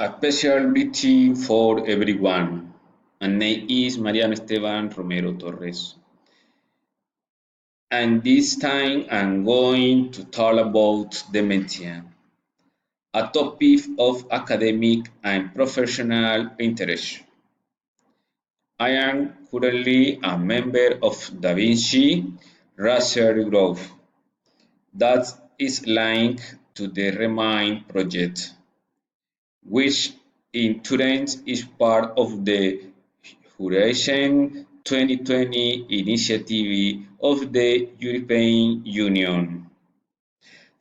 A special greeting for everyone. My name is Mariano Esteban Romero Torres. And this time I'm going to talk about dementia, a topic of academic and professional interest. I am currently a member of Da Vinci Research Group that is linked to the Remind project, which in turn is part of the Horizon 2020 initiative of the European Union.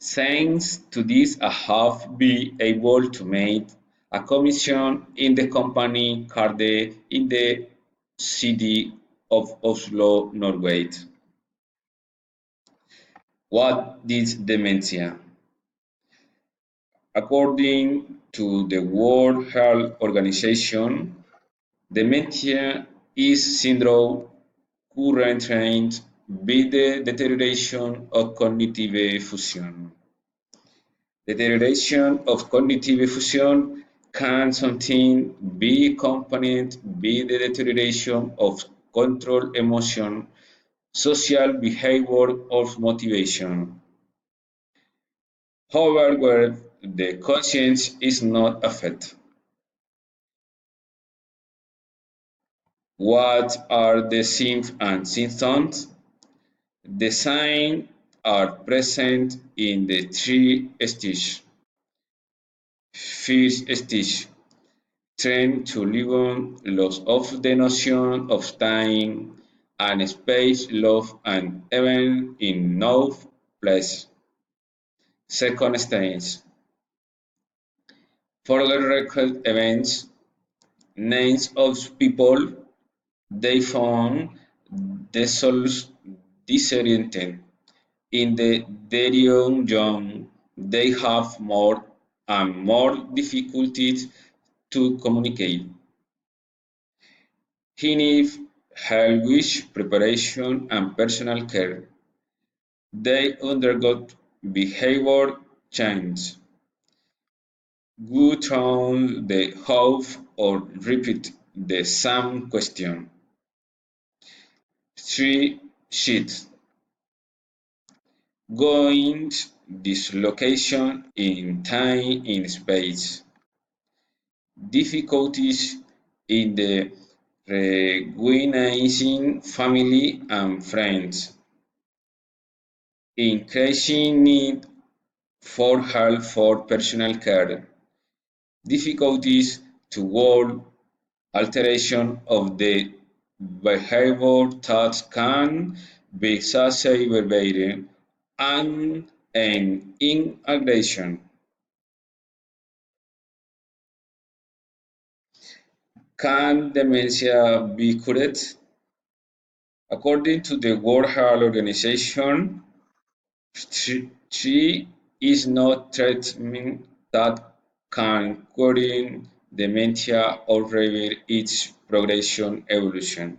Thanks to this, I have been able to make a commission in the company Carde in the city of Oslo, Norway. What is dementia? According to the World Health Organization, dementia is syndrome currently with the deterioration of cognitive function. Deterioration of cognitive function can sometimes be accompanied by the deterioration of control emotion, social behavior, or motivation. However, where the conscience is not affected. What are the signs and symptoms? The signs are present in the three stages. First stage, train to live loss of the notion of time and space, love and event in no place. Second stage, forget record events, names of people they found themselves disoriented. In the delirium young, they have more and more difficulties to communicate. He needs help preparation and personal care. They undergo behavior change, go through the house or repeat the same question. 3. Sheets. Going dislocation in time in space. Difficulties in the recognizing family and friends. Increasing need for help for personal care. Difficulties to work, alteration of the behavior that can be exacerbated, and an in Can dementia be cured? According to the World Health Organization, three is no treatment that can cure dementia or reverse its progression evolution.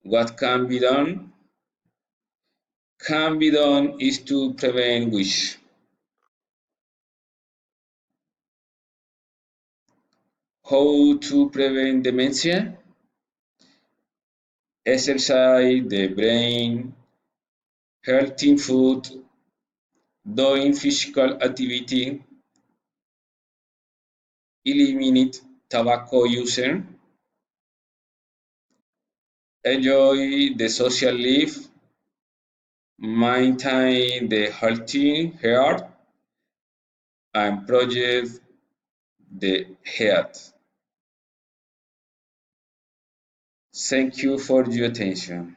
What can be done? Can be done is to prevent which. How to prevent dementia? Exercise the brain, healthy food, doing physical activity, eliminate tobacco use, enjoy the social life, maintain the healthy heart, and project the health. Thank you for your attention.